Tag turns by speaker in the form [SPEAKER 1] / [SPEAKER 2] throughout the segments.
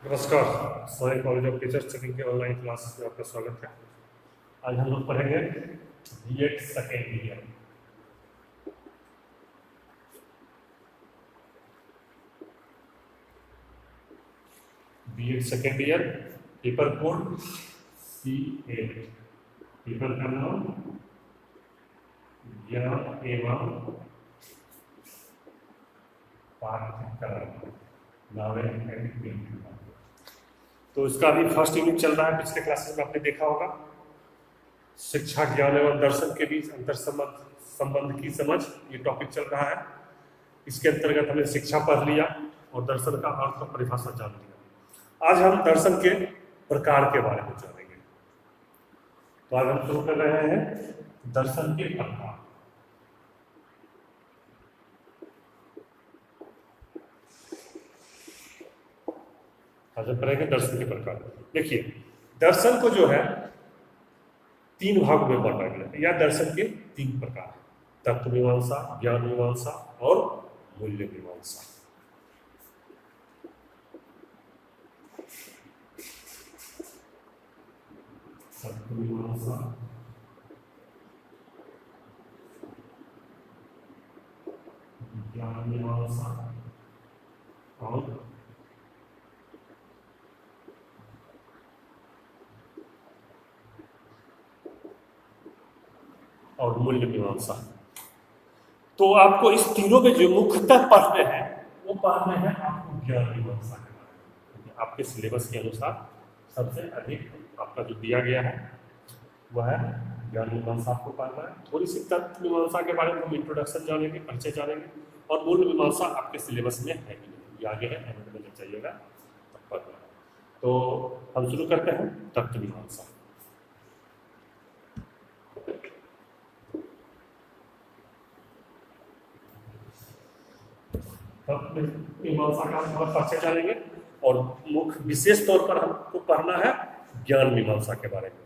[SPEAKER 1] नमस्कार। Sai college of teacher training के online class में आपका स्वागत है। आज हम लोग पढ़ेंगे BEd second year. BEd second year paper code C8, paper का नाम ज्ञान एवं पाठ्यक्रम नावेल एंड पेंटिंग। तो इसका अभी फर्स्ट यूनिट चल रहा है। पिछले क्लासेस में आपने देखा होगा शिक्षा, ज्ञान एवं दर्शन के बीच अंतर संबंध की समझ, ये टॉपिक चल रहा है। इसके अंतर्गत हमने शिक्षा पढ़ लिया और दर्शन का अर्थ और परिभाषा जान लिया। आज हम दर्शन के प्रकार के बारे में जानेंगे। तो आज हम शुरू कर रहे हैं दर्शन के प्रकार। आज हम करेंगे दर्शन के प्रकार। देखिए, दर्शन को जो है तीन भागों में बांटा गया है, या दर्शन के तीन प्रकार हैं: तत्व मीमांसा, ज्ञान मीमांसा और मूल्य मीमांसा। तत्व मीमांसा, ज्ञान मीमांसा और मूल्य मीमांसा। तो आपको इस तीनों में जो मुख्यतः पढ़ने हैं वो पढ़ने हैं आपको ज्ञान मीमांसा के बारे में। आपके सिलेबस के अनुसार सबसे अधिक आपका जो दिया गया है वह है ज्ञान मीमांसा आपको पढ़ना है। थोड़ी सी तत्व मीमांसा के बारे में हम इंट्रोडक्शन जानेंगे, परिचय जानेंगे, और मूल्य मीमांसा आपके सिलेबस में है कि नहीं, ये आगे है, एंड में जब चाहिएगा तब पढ़ना है। तो हम शुरू करते हैं तत्व मीमांसा। तत्व मीमांसा का हम थोड़ा परिचय जानेंगे और मुख्य विशेष तौर पर हमको पढ़ना है ज्ञान मीमांसा के बारे में।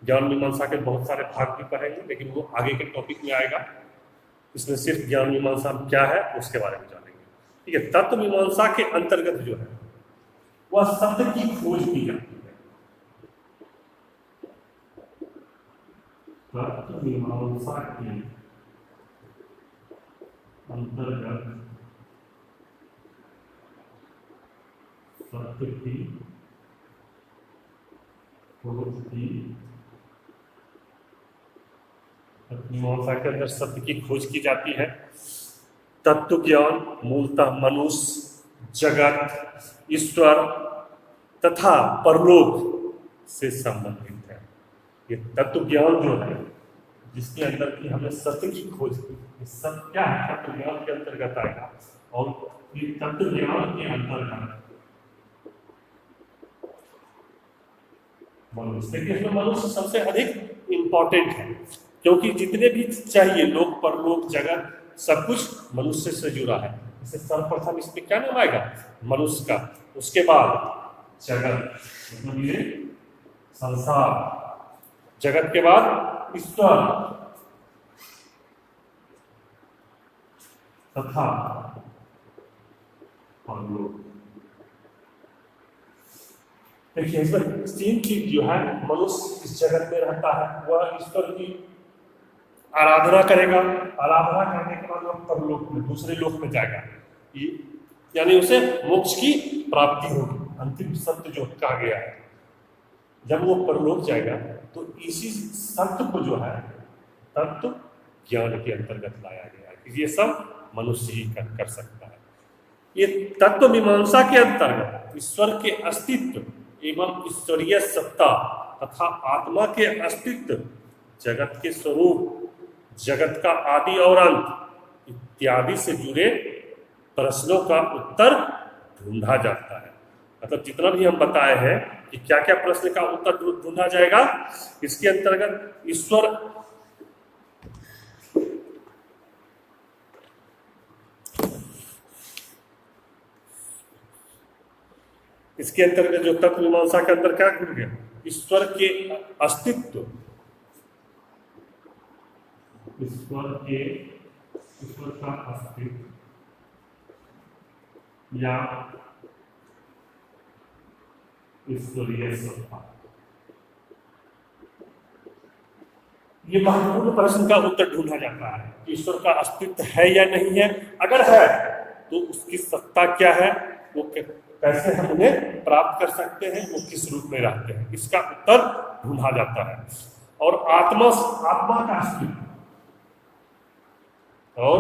[SPEAKER 1] ज्ञान मीमांसा के बहुत सारे भाग भी पढ़ेंगे, लेकिन वो आगे के टॉपिक में आएगा। इसमें सिर्फ ज्ञान मीमांसा क्या है उसके बारे में जानेंगे। ठीक है। तत्व मीमांसा के अंतर्गत जो है वह शब्द की खोज की जाती है। तत्व मीमांसा के अंतर्गत सत्य की खोज की, मीमांसा के अंदर सत्य की खोज की जाती है। तत्व ज्ञान मूलतः मनुष्य, जगत, ईश्वर तथा परलोक से संबंधित है। ये तत्व ज्ञान जो है जिसके अंदर की हमने सत्य की खोज की, सत्य क्या है तत्व ज्ञान के अंतर्गत आएगा। और ये तत्व ज्ञान के अंतर्गत मनुष्य, देखिए इसमें मनुष्य सबसे अधिक इंपॉर्टेंट है, क्योंकि जितने भी चाहिए लोक, परलोक, जगत सब कुछ मनुष्य से जुड़ा है। इसे सर्वप्रथम इसमें क्या नाम आएगा? मनुष्य का। उसके बाद जगत, मतलब ये संसार, जगत के बाद ईश्वर तथा परलोक। देखिए इसमें तीन चीज जो है, मनुष्य इस जगत में रहता है, वह ईश्वर की आराधना करेगा। आराधना करने के बाद वह परलोक में, दूसरे लोक में जाएगा, यानी उसे मोक्ष की प्राप्ति होगी। अंतिम सत्य जो कहा गया है, जब वो परलोक जाएगा तो इसी सत्य को जो है तत्व ज्ञान के अंतर्गत लाया गया है। ये सब मनुष्य ही कर सकता है। ये तत्व मीमांसा के अंतर्गत ईश्वर के अस्तित्व एवं ईश्वरीय सत्ता तथा आत्मा के अस्तित्व, जगत के स्वरूप, जगत का आदि और अंत इत्यादि से जुड़े प्रश्नों का उत्तर ढूंढा जाता है। मतलब जितना भी हम बताए हैं कि क्या क्या प्रश्न का उत्तर ढूंढा जाएगा, इसके अंतर्गत ईश्वर, इसके अंतर्गत जो तत्व मीमांसा के अंदर क्या जुड़ गया, ईश्वर के अस्तित्व, ईश्वर का अस्तित्व या ईश्वरीय सत्ता। ये महत्वपूर्ण प्रश्न का उत्तर ढूंढा जाता है कि ईश्वर का अस्तित्व है या नहीं है। अगर है तो उसकी सत्ता क्या है, वो कैसे हम उन्हें प्राप्त कर सकते हैं, वो किस रूप में रहते हैं, इसका उत्तर ढूंढा जाता है। और आत्मा का अस्तित्व और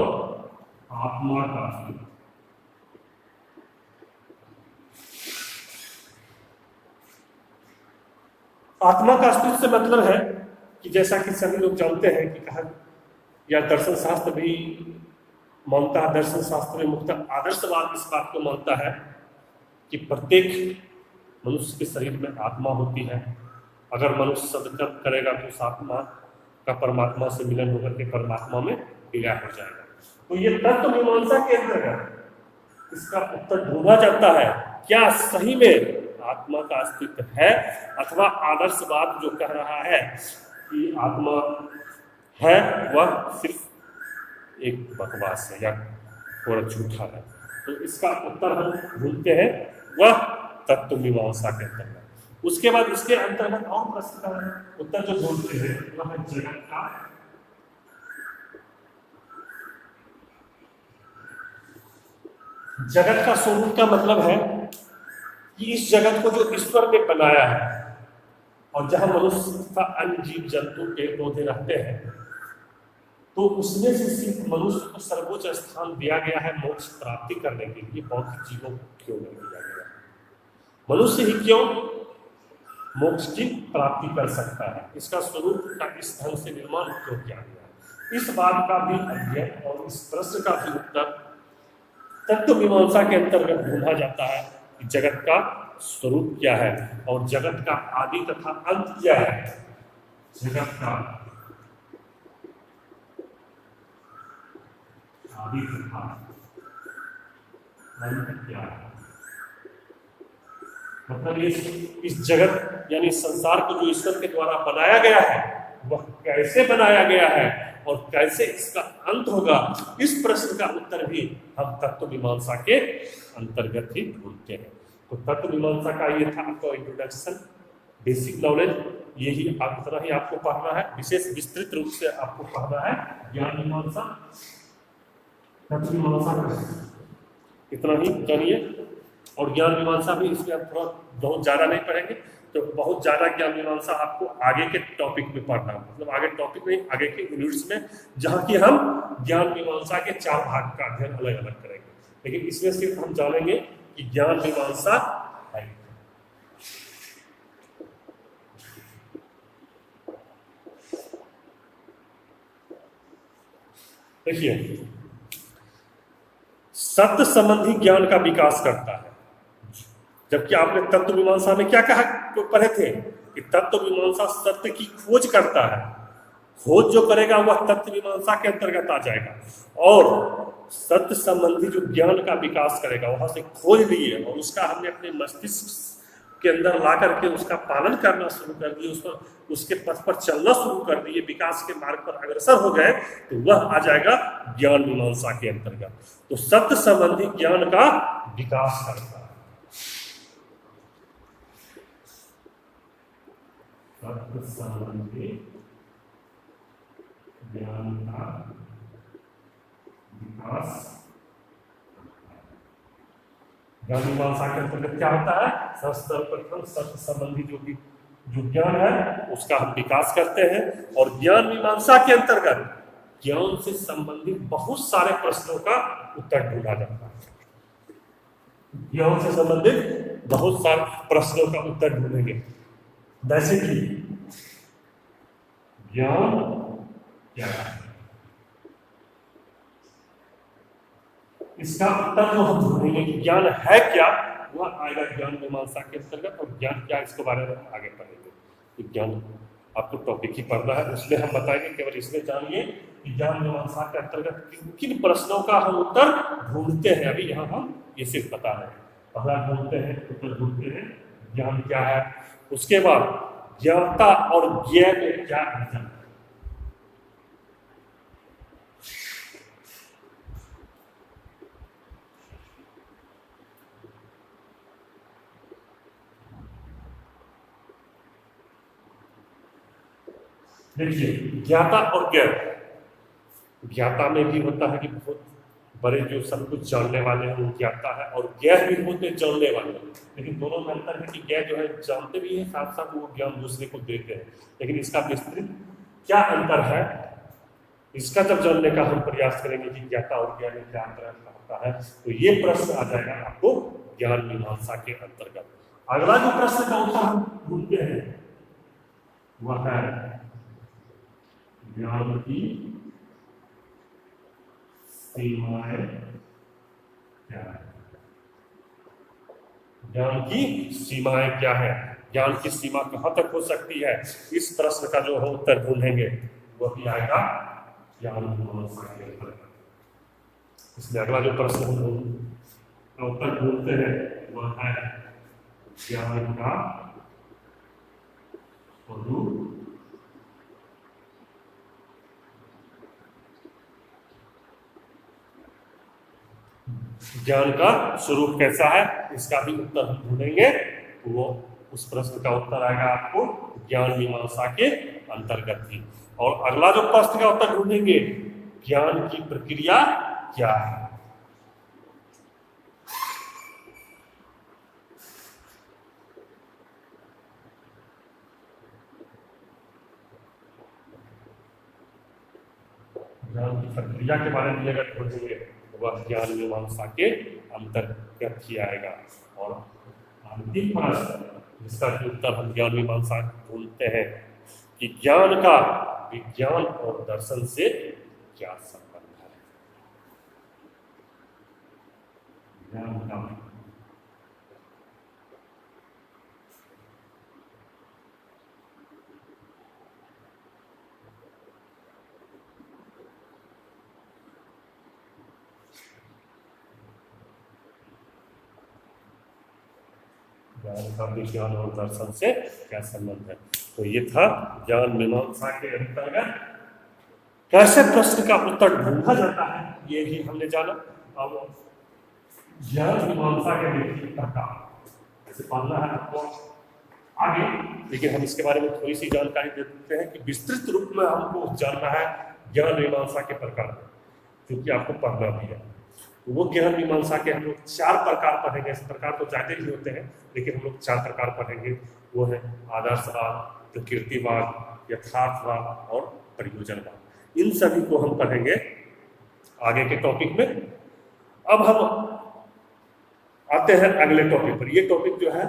[SPEAKER 1] आत्मा का अस्तित्व, आत्मा का अस्तित्व से मतलब है कि जैसा कि सभी लोग जानते हैं कि कहा या दर्शन शास्त्र भी मानता है, दर्शन शास्त्र में मुक्त आदर्शवाद इस बात को मानता है कि प्रत्येक मनुष्य के शरीर में आत्मा होती है। अगर मनुष्य सदकर्म करेगा तो उस आत्मा का परमात्मा से मिलन होकर के परमात्मा में विलय हो जाएगा। तो ये तत्व मीमांसा के अंतर्गत इसका उत्तर ढूंढा जाता है, क्या सही में आत्मा का अस्तित्व है, अथवा आदर्शवाद जो कह रहा है कि आत्मा है वह सिर्फ एक बकवास है या थोड़ा झूठा है। तो इसका उत्तर हम ढूंढते हैं वह तत्व मीमांसा के अंतर्गत। उसके बाद इसके अंतर्गत और प्रश्न का उत्तर जो ढूंढते हैं वह है जगत का जगत का स्वरूप का मतलब है कि इस जगत को जो ईश्वर ने बनाया है और जहां मनुष्य तथा अन्य जीव जंतु पेड़ पौधे रहते हैं, तो उसमें से सिर्फ मनुष्य को सर्वोच्च स्थान दिया गया है मोक्ष प्राप्ति करने के लिए। बाकी जीवों को क्यों नहीं दिया गया? मनुष्य ही क्यों मोक्ष की प्राप्ति कर सकता है? इसका स्वरूप का इस ढंग से निर्माण क्यों किया गया? इस बात का भी अध्ययन और इस प्रश्न का भी उत्तर तत्व मीमांसा के अंतर्गत ढूंढा जाता है कि जगत का स्वरूप क्या है और जगत का आदि तथा अंत क्या है। जगत का आदि तथा अंत क्या है, मतलब इस जगत यानी संसार को जो ईश्वर के द्वारा बनाया गया है वह कैसे बनाया गया है और कैसे इसका अंत होगा, इस प्रश्न का उत्तर भी हम तत्व मीमांसा के अंतर्गत ही ढूंढते हैं। तो तत्व मीमांसा का ये था आपका इंट्रोडक्शन, बेसिक नॉलेज। यही इतना ही आपको पढ़ना है, विशेष विस्तृत रूप से आपको पढ़ना है ज्ञान मीमांसा, तत्व मीमांसा, इतना ही जानिए। और ज्ञान मीमांसा भी इसमें आप थोड़ा बहुत ज़्यादा नहीं पढ़ेंगे, तो बहुत ज़्यादा ज्ञान मीमांसा आपको आगे के टॉपिक में पढ़ना है, मतलब आगे टॉपिक नहीं, आगे के यूनिट्स में, जहाँ की हम ज्ञान मीमांसा के 4 भाग का अध्ययन अलग अलग करेंगे। लेकिन इसमें सिर्फ हम जानेंगे कि ज्ञान मीमांसा है। देखिए, सत्य संबंधी ज्ञान का विकास करता है। जबकि आपने तत्व मीमांसा में क्या कहा पढ़े थे कि तत्व मीमांसा सत्य की खोज करता है। खोज जो करेगा वह तत्व मीमांसा के अंतर्गत आ जाएगा। और सत्य संबंधी जो ज्ञान का विकास करेगा, वहां से खोज लिए और उसका हमने अपने मस्तिष्क के अंदर ला करके उसका पालन करना शुरू कर दिए, उस पर उसके पथ पर चलना शुरू कर दिए, विकास के मार्ग पर अग्रसर हो गए, तो वह आ जाएगा ज्ञान मीमांसा के अंतर्गत। तो सत्य संबंधी ज्ञान का विकास करता है। सत्य संबंधी ज्ञान का विकास ज्ञान मीमांसा के अंतर्गत क्या होता है? सर्वप्रथम सत्य संबंधी जो ज्ञान है उसका हम विकास करते हैं। और ज्ञान मीमांसा के अंतर्गत ज्ञान से संबंधित बहुत सारे प्रश्नों का उत्तर ढूंढा जाता है। ज्ञान से संबंधित बहुत सारे प्रश्नों का उत्तर ढूंढेंगे, जैसे कि ज्ञान क्या है, इसका उत्तर जो हम ढूंढेंगे कि ज्ञान है क्या, वह आएगा ज्ञान मीमांसा के अंतर्गत। और ज्ञान क्या, इसके बारे में हम आगे पढ़ेंगे। ज्ञान आपको टॉपिक ही पढ़ना है, उसमें हम बताएंगे। केवल इसमें जानिए कि ज्ञान मीमांसा के अंतर्गत किन किन प्रश्नों का हम उत्तर ढूंढते हैं। अभी यहाँ हम ये सिर्फ बता रहे हैं, पहला ढूंढते हैं, उत्तर ढूंढते हैं ज्ञान क्या है। उसके बाद ज्ञाता और ज्ञेय में क्या अंतर है। देखिए ज्ञाता और ज्ञान, ज्ञाता में भी होता है कि बहुत बड़े जो सब कुछ जानने वाले हैं वो ज्ञाता है, और ज्ञान भी होते हैं जानने वाले, लेकिन दोनों में अंतर है कि ज्ञान जो है जानते भी हैं, साथ साथ वो ज्ञान दूसरे को देते हैं। लेकिन इसका विस्तृत क्या अंतर है, इसका जब जानने का हम प्रयास करेंगे कि ज्ञाता और ज्ञान में क्या अंतर होता है, तो ये प्रश्न आ जाएगा आपको ज्ञान मीमांसा के अंतर्गत। अगला जो प्रश्न का उत्तर हम ढूंढते हैं वह है ज्ञान की सीमाएं क्या है। ज्ञान की सीमाएं क्या है, ज्ञान की सीमा कहां तक हो सकती है, इस प्रश्न का जो हम उत्तर ढूंढेंगे वह भी आएगा ज्ञान मीमांसा के अंतर्गत। इसलिए अगला जो प्रश्न हम उत्तर ढूंढते हैं वह है ज्ञान का स्वरूप ज्ञान का स्वरूप कैसा है, इसका भी उत्तर हम ढूंढेंगे। वो उस प्रश्न का उत्तर आएगा आपको ज्ञान मीमांसा के अंतर्गत ही। और अगला जो प्रश्न का उत्तर ढूंढेंगे, ज्ञान की प्रक्रिया क्या है। ज्ञान की प्रक्रिया के बारे में अगर ढूंढेंगे तो वह ज्ञान मीमांसा के अंतर्गत ही आएगा। और अंतिम प्रश्न जिसका उत्तर हम ज्ञान मीमांसा ढूंढते हैं कि ज्ञान का विज्ञान और दर्शन से क्या संबंध है। ज्ञान का विज्ञान और दर्शन से क्या संबंध है। तो ये था ज्ञान मीमांसा के अंतर्गत कैसे प्रश्न का उत्तर ढूंढा जाता है, ये भी हमने जाना। अब ज्ञान मीमांसा के देखिए प्रकार जैसे पढ़ना है आपको आगे, लेकिन हम इसके बारे में थोड़ी सी जानकारी दे देते हैं कि विस्तृत रूप में हमको जानना है ज्ञान मीमांसा के प्रकार, क्योंकि आपको पढ़ना भी है। तो वो ज्ञान मीमांसा के हम लोग 4 प्रकार पढ़ेंगे। इस प्रकार तो ज्यादा ही होते हैं, लेकिन हम लोग 4 प्रकार पढ़ेंगे। वो है आदर्शवाद, प्रकृतिवाद, यथार्थवाद और प्रयोजनवाद। इन सभी को हम पढ़ेंगे आगे के टॉपिक में। अब हम आते हैं अगले टॉपिक पर। ये टॉपिक जो है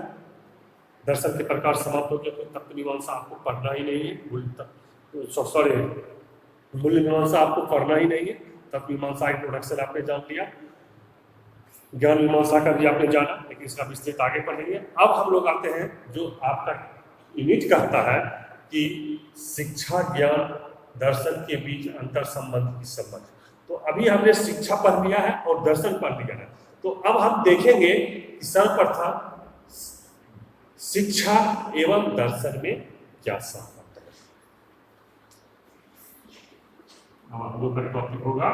[SPEAKER 1] दर्शन के प्रकार समाप्त हो गया, तो तत्व मीमांसा आपको पढ़ना ही नहीं है। सॉरी, मूल्य मीमांसा आपको पढ़ना ही नहीं है। तत्व मीमांसा इंट्रोडक्शन आपने जान लिया, ज्ञान मीमांसा का भी आपने जाना, लेकिन इसका विस्तृत आगे पढ़ेंगे। अब हम लोग आते हैं जो आपका यूनिट कहता है कि शिक्षा ज्ञान दर्शन के बीच अंतर संबंध की समझ। तो अभी हमने शिक्षा पढ़ लिया है और दर्शन पढ़ लिया है, तो अब हम देखेंगे कि सर्वप्रथम शिक्षा एवं दर्शन में क्या संबंध है। हम लोग का टॉपिक होगा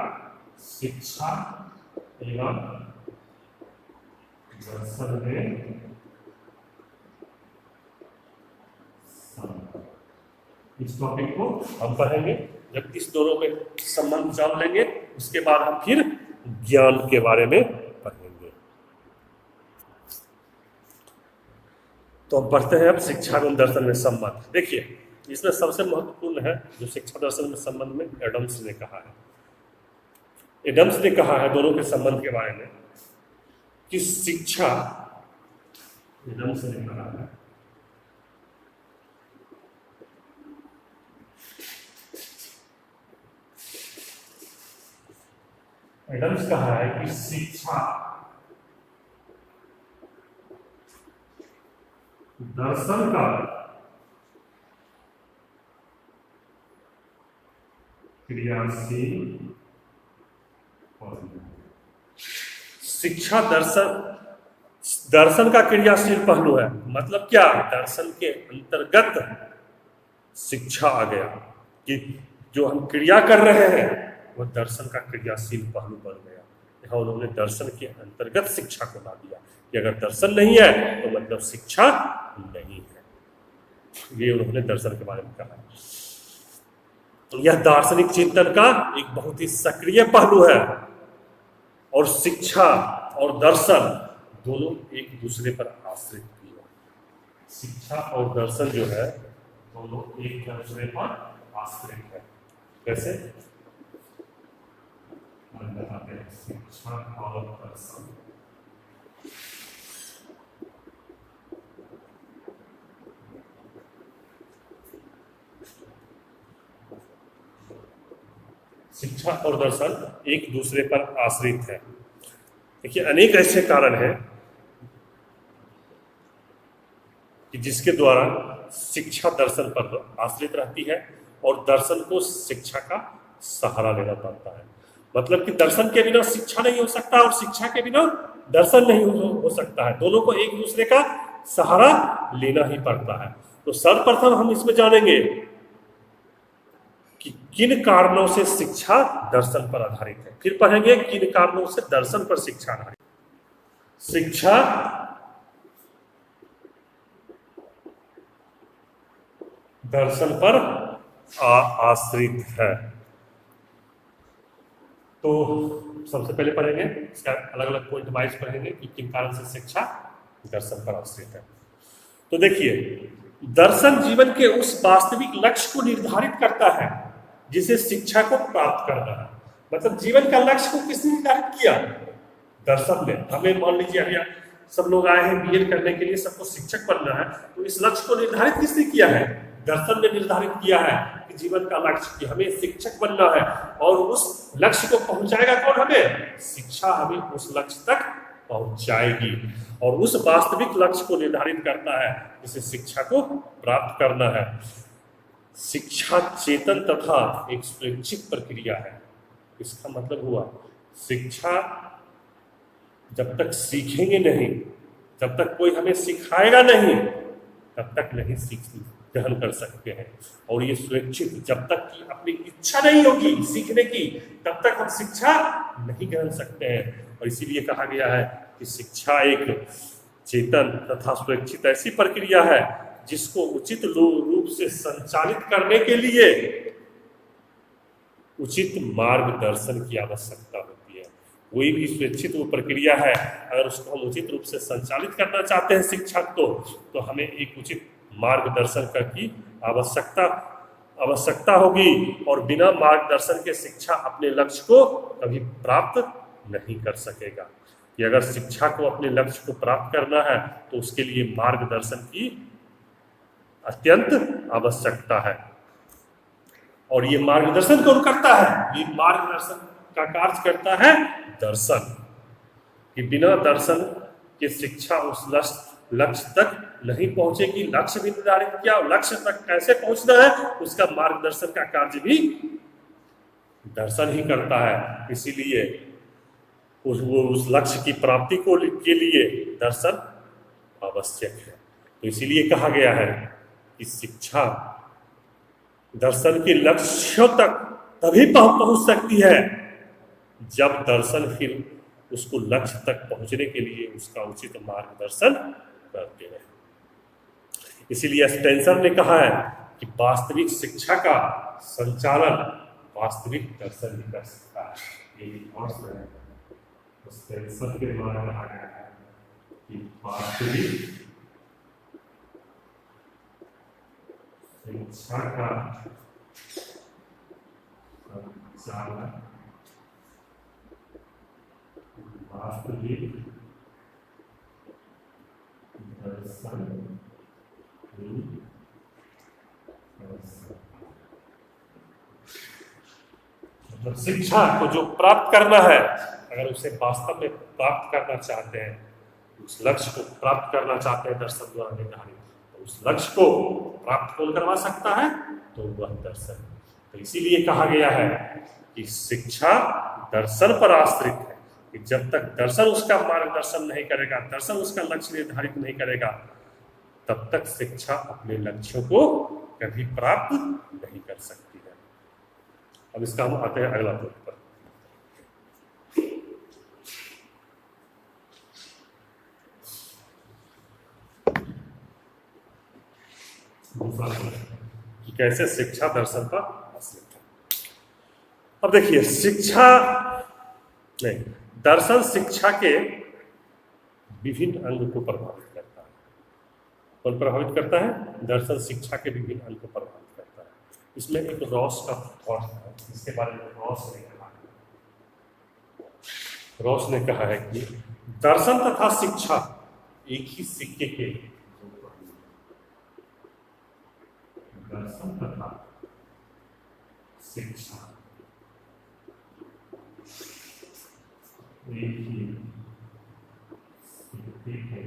[SPEAKER 1] शिक्षा एवं दर्शन में संबंध। इस टॉपिक को हम पढ़ेंगे। जब इस दोनों में संबंध जान लेंगे, उसके बाद हम फिर ज्ञान के बारे में पढ़ेंगे। तो हम पढ़ते हैं अब शिक्षा एवं दर्शन में संबंध। देखिए, इसमें सबसे महत्वपूर्ण है जो शिक्षा दर्शन में संबंध में एडम्स ने कहा है। एडम्स ने कहा है दोनों के संबंध के बारे में कि शिक्षा, एडम्स ने कहा है एडम्स कहा है कि शिक्षा दर्शन का क्रियाशील पहलू। शिक्षा दर्शन का क्रियाशील पहलू है। मतलब क्या, दर्शन के अंतर्गत शिक्षा आ गया कि जो हम क्रिया कर रहे हैं वह दर्शन का क्रियाशील पहलू बन गया। यहाँ उन्होंने दर्शन के अंतर्गत शिक्षा को ला दिया कि अगर दर्शन नहीं है तो मतलब शिक्षा नहीं है। ये उन्होंने दर्शन के बारे में कहा। यह दार्शनिक चिंतन का एक बहुत ही सक्रिय पहलू है और शिक्षा और दर्शन दोनों एक दूसरे पर आश्रित भी है। शिक्षा और दर्शन जो है दोनों एक दूसरे पर आश्रित है। कैसे बताते हैं? शिक्षा और दर्शन शिक्षा और दर्शन एक दूसरे पर आश्रित है। देखिए अनेक ऐसे कारण हैं कि जिसके द्वारा शिक्षा दर्शन पर आश्रित रहती है और दर्शन को शिक्षा का सहारा लेना पड़ता है। मतलब कि दर्शन के बिना शिक्षा नहीं हो सकता और शिक्षा के बिना दर्शन नहीं हो सकता है। दोनों को एक दूसरे का सहारा लेना ही पड़ता है। तो सर्वप्रथम हम इसमें जानेंगे कि किन कारणों से शिक्षा दर्शन पर आधारित है। फिर पढ़ेंगे किन कारणों से दर्शन पर शिक्षा आधारित। शिक्षा दर्शन पर आश्रित है। तो सबसे पहले पढ़ेंगे इसका अलग अलग पॉइंट वाइज पढ़ेंगे कि किन कारण से शिक्षा दर्शन पर आश्रित है। तो देखिए दर्शन जीवन के उस वास्तविक लक्ष्य को निर्धारित करता है जिसे शिक्षा को प्राप्त करना है। मतलब जीवन का लक्ष्य को किसने निर्धारित किया? दर्शन ने। हमें मान लीजिए अभी सब लोग आए हैं बीएड करने के लिए, सबको शिक्षक बनना है, तो इस लक्ष्य को निर्धारित किसने किया है? दर्शन ने निर्धारित किया है कि जीवन का लक्ष्य कि हमें शिक्षक बनना है और उस लक्ष्य को पहुंचाएगा कौन? हमें शिक्षा हमें उस लक्ष्य तक पहुंचाएगी और उस वास्तविक लक्ष्य को निर्धारित करता है जिसे शिक्षा को प्राप्त करना है। शिक्षा चेतन तथा एक स्वैच्छिक प्रक्रिया है। इसका मतलब हुआ शिक्षा जब तक सीखेंगे नहीं, जब तक कोई हमें सिखाएगा नहीं, तब तक नहीं सीख ग्रहण कर सकते हैं। और ये स्वैच्छिक, जब तक कि अपनी इच्छा नहीं होगी सीखने की, तब तक हम शिक्षा नहीं ग्रहण सकते हैं। और इसीलिए कहा गया है कि शिक्षा एक चेतन तथा स्वैच्छिक ऐसी प्रक्रिया है जिसको उचित रूप से संचालित करने के लिए उचित मार्गदर्शन की आवश्यकता होती है। कोई भी स्वैच्छिक वो प्रक्रिया है, अगर उसको हम उचित रूप से संचालित करना चाहते हैं शिक्षक को, तो हमें एक उचित मार्गदर्शन की आवश्यकता होगी और बिना मार्गदर्शन के शिक्षा अपने लक्ष्य को कभी प्राप्त नहीं कर सकेगा। कि अगर शिक्षा को अपने लक्ष्य को प्राप्त करना है तो उसके लिए मार्गदर्शन की अत्यंत आवश्यकता है। और ये मार्गदर्शन कौन करता है? ये मार्गदर्शन का कार्य करता है दर्शन। कि बिना दर्शन के शिक्षा उस लक्ष्य तक नहीं पहुंचेगी। लक्ष्य भी निर्धारित किया, लक्ष्य तक कैसे पहुंचना है उसका मार्गदर्शन का कार्य भी दर्शन ही करता है। इसीलिए उस लक्ष्य की प्राप्ति के लिए दर्शन आवश्यक है। तो इसीलिए कहा गया है कि शिक्षा दर्शन के लक्ष्यों तक तभी पहुंच सकती है जब दर्शन फिर उसको लक्ष्य तक पहुंचने के लिए उसका उचित मार्गदर्शन करते हैं। इसीलिए स्पेंसर ने कहा है कि वास्तविक शिक्षा का संचालन वास्तविक दर्शन ही कर सकता है। ये स्पेंसर के द्वारा कहा गया है कि वास्तविक शिक्षा का संचालन वास्तविक दर्शन मतलब शिक्षा को जो प्राप्त करना है, अगर उसे वास्तव में प्राप्त करना चाहते हैं, उस लक्ष्य को प्राप्त करना चाहते हैं दर्शन द्वारा निर्धारित, तो उस लक्ष्य को प्राप्त कौन करवा सकता है? तो वह दर्शन। तो इसीलिए कहा गया है कि शिक्षा दर्शन पर आश्रित है। कि जब तक दर्शन उसका मार्गदर्शन नहीं करेगा, दर्शन उसका लक्ष्य निर्धारित नहीं करेगा, तब तक शिक्षा अपने लक्ष्यों को कभी प्राप्त नहीं कर सकती है। अब इसका हम आते हैं अगला पॉइंट पर। दूसरा कि कैसे शिक्षा दर्शन पर आश्रित है। अब देखिए शिक्षा नहीं, दर्शन शिक्षा के विभिन्न अंग को प्रभावित करता है। कौन प्रभावित करता है? दर्शन शिक्षा के विभिन्न अंग को प्रभावित करता है। इसमें एक रॉस का थॉट है, इसके बारे में रॉस ने कहा है। रॉस ने कहा है कि दर्शन तथा शिक्षा एक ही सिक्के के दो पहलू हैं। दर्शन तथा शिक्षा एक ही सिक्के के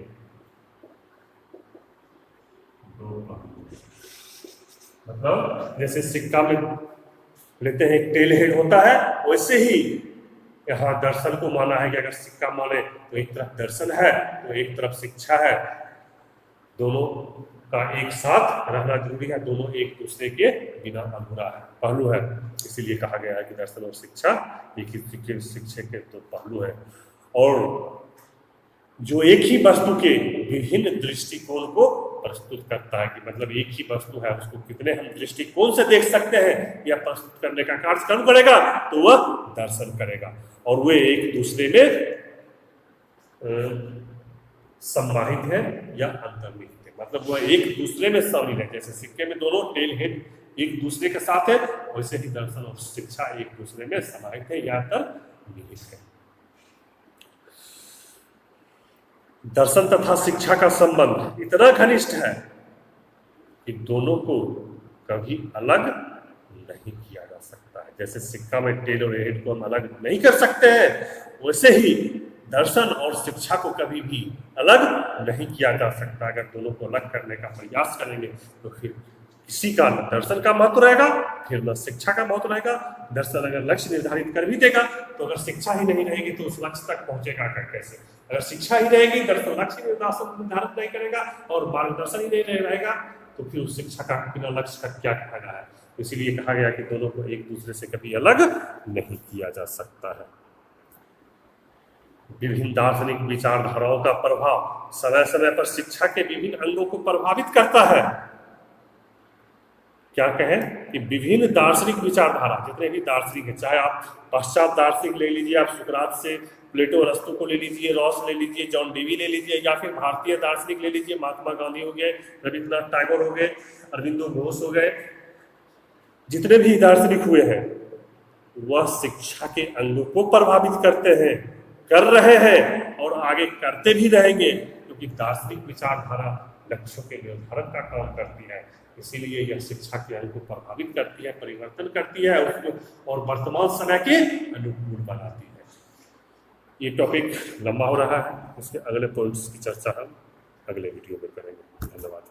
[SPEAKER 1] दो पहलू। मतलब जैसे सिक्का में लेते हैं एक टेल हेड होता है, वैसे ही यहाँ दर्शन को माना है कि अगर सिक्का माने तो एक तरफ दर्शन है तो एक तरफ शिक्षा है, दोनों का एक साथ रहना जरूरी है, दोनों एक दूसरे के बिना अधूरा है, पहलू है। इसीलिए कहा गया है कि दर्शन और शिक्षा एक ही शिक्षे के दो पहलू है। और जो एक ही वस्तु के विभिन्न दृष्टिकोण को प्रस्तुत करता है, कि मतलब एक ही वस्तु है उसको कितने हम दृष्टिकोण से देख सकते हैं या प्रस्तुत करने का कार्य कर्म करेगा, तो वह दर्शन करेगा। और वे एक दूसरे में सम्माहित है या अंतर्निहित है, मतलब वह एक दूसरे में शामिल है। जैसे सिक्के में दोनों टेल हेड एक दूसरे के साथ है, वैसे ही दर्शन और शिक्षा एक दूसरे में समाहित है या अंतर्निहित है। दर्शन तथा शिक्षा का संबंध इतना घनिष्ठ है कि दोनों को कभी अलग नहीं किया जा सकता है। जैसे सिक्का में टेल और हेड को हम अलग नहीं कर सकते हैं, वैसे ही दर्शन और शिक्षा को कभी भी अलग नहीं किया जा सकता। अगर दोनों को अलग करने का प्रयास करेंगे तो फिर किसी का न दर्शन का महत्व रहेगा, फिर न शिक्षा का महत्व रहेगा। दर्शन अगर लक्ष्य निर्धारित कर भी देगा तो अगर शिक्षा ही नहीं रहेगी तो उस लक्ष्य तक पहुंचेगा कैसे? अगर शिक्षा ही रहेगी, दर्शन लक्ष्य निर्धारित नहीं करेगा और मार्गदर्शन ही नहीं रहेगा तो फिर उस शिक्षा का बिना लक्ष्य का क्या फायदा है? इसीलिए कहा गया कि दोनों को एक दूसरे से कभी अलग नहीं किया जा सकता है। विभिन्न दार्शनिक विचारधाराओं का प्रभाव समय समय पर शिक्षा के विभिन्न अंगों को प्रभावित करता है। क्या कहें कि विभिन्न दार्शनिक विचारधारा, जितने भी दार्शनिक हैं, चाहे आप पश्चात दार्शनिक ले लीजिए, आप सुकरात से प्लेटो अरस्तु को ले लीजिए, रॉस ले लीजिए, जॉन डेवी ले लीजिए, या फिर भारतीय दार्शनिक ले लीजिए, महात्मा गांधी हो गए, रविन्द्रनाथ टैगोर हो गए, अरविंदो घोष हो गए, जितने भी दार्शनिक हुए हैं वह शिक्षा के अंगों को प्रभावित करते हैं, कर रहे हैं और आगे करते भी रहेंगे, क्योंकि दार्शनिक विचारधारा लक्ष्यों के निर्धारण का काम करती है। इसीलिए यह शिक्षा के अंग को प्रभावित करती है, परिवर्तन करती है उसको और वर्तमान समय के अनुकूल बनाती है। ये टॉपिक लंबा हो रहा है, इसके अगले पॉइंट्स की चर्चा हम अगले वीडियो में करेंगे। धन्यवाद।